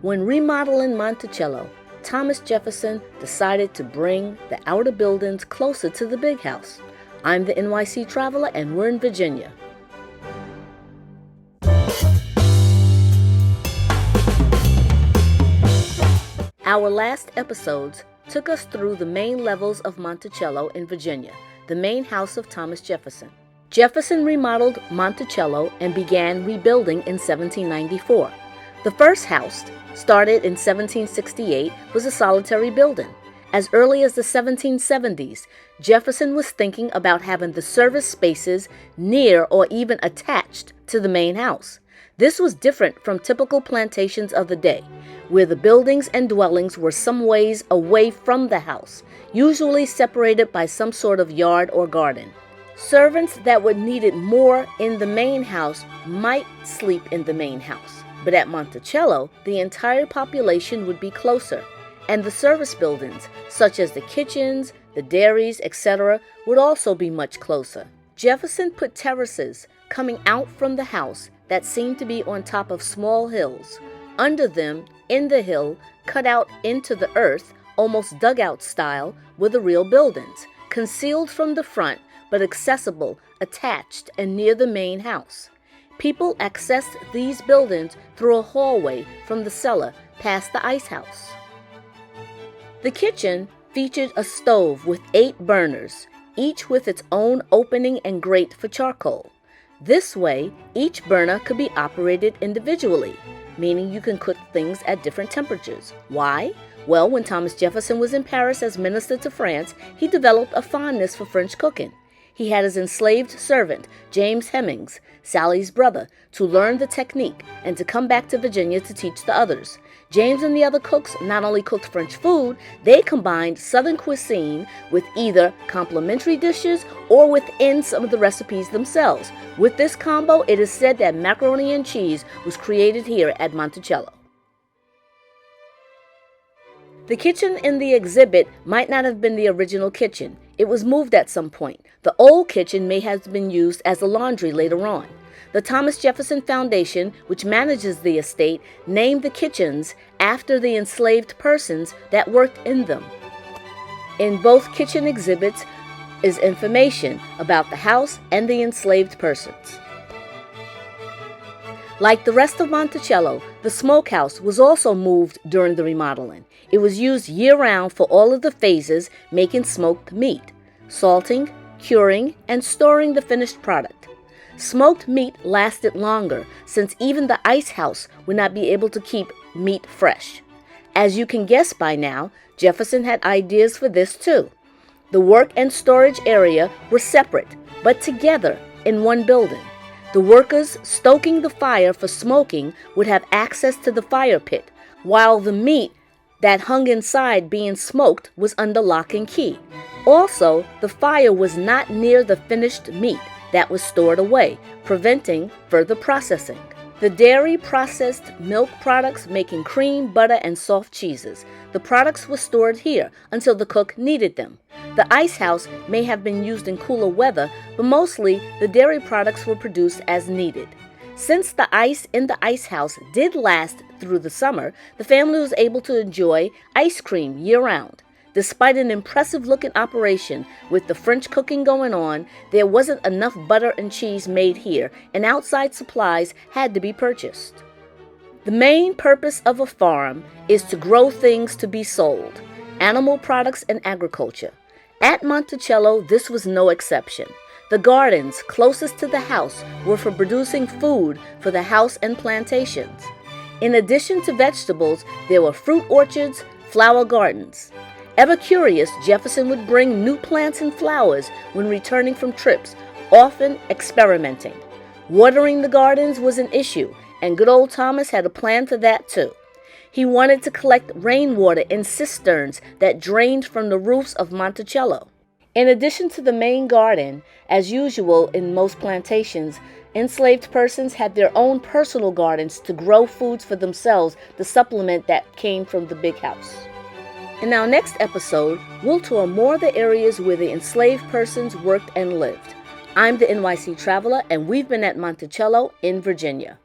When remodeling Monticello, Thomas Jefferson decided to bring the outer buildings closer to the big house. I'm the NYC Traveler, and we're in Virginia. Our last episodes took us through the main levels of Monticello in Virginia, the main house of Thomas Jefferson. Jefferson remodeled Monticello and began rebuilding in 1794. The first house, started in 1768, was a solitary building. As early as the 1770s, Jefferson was thinking about having the service spaces near or even attached to the main house. This was different from typical plantations of the day, where the buildings and dwellings were some ways away from the house, usually separated by some sort of yard or garden. Servants that were needed more in the main house might sleep in the main house, but at Monticello, the entire population would be closer, and the service buildings, such as the kitchens, the dairies, etc., would also be much closer. Jefferson put terraces coming out from the house that seemed to be on top of small hills. Under them, in the hill, cut out into the earth, almost dugout style, were the real buildings, concealed from the front, but accessible, attached, and near the main house. People accessed these buildings through a hallway from the cellar past the ice house. The kitchen featured a stove with 8 burners, each with its own opening and grate for charcoal. This way, each burner could be operated individually, meaning you can cook things at different temperatures. Why? Well, when Thomas Jefferson was in Paris as minister to France, he developed a fondness for French cooking. He had his enslaved servant, James Hemings, Sally's brother, to learn the technique and to come back to Virginia to teach the others. James and the other cooks not only cooked French food, they combined Southern cuisine with either complementary dishes or within some of the recipes themselves. With this combo, it is said that macaroni and cheese was created here at Monticello. The kitchen in the exhibit might not have been the original kitchen. It was moved at some point. The old kitchen may have been used as a laundry later on. The Thomas Jefferson Foundation, which manages the estate, named the kitchens after the enslaved persons that worked in them. In both kitchen exhibits is information about the house and the enslaved persons. Like the rest of Monticello, the Smokehouse was also moved during the remodeling. It was used year-round for all of the phases, making smoked meat, salting, curing, and storing the finished product. Smoked meat lasted longer, since even the ice house would not be able to keep meat fresh. As you can guess by now, Jefferson had ideas for this too. The work and storage area were separate, but together in one building. The workers stoking the fire for smoking would have access to the fire pit, while the meat that hung inside being smoked was under lock and key. Also, the fire was not near the finished meat that was stored away, preventing further processing. The dairy processed milk products, making cream, butter, and soft cheeses. The products were stored here until the cook needed them. The ice house may have been used in cooler weather, but mostly the dairy products were produced as needed. Since the ice in the ice house did last through the summer, the family was able to enjoy ice cream year-round. Despite an impressive-looking operation with the French cooking going on, there wasn't enough butter and cheese made here, and outside supplies had to be purchased. The main purpose of a farm is to grow things to be sold, animal products and agriculture. At Monticello, this was no exception. The gardens closest to the house were for producing food for the house and plantations. In addition to vegetables, there were fruit orchards, flower gardens. Ever curious, Jefferson would bring new plants and flowers when returning from trips, often experimenting. Watering the gardens was an issue, and good old Thomas had a plan for that too. He wanted to collect rainwater in cisterns that drained from the roofs of Monticello. In addition to the main garden, as usual in most plantations, enslaved persons had their own personal gardens to grow foods for themselves to supplement that came from the big house. In our next episode, we'll tour more of the areas where the enslaved persons worked and lived. I'm the NYC Traveler, and we've been at Monticello in Virginia.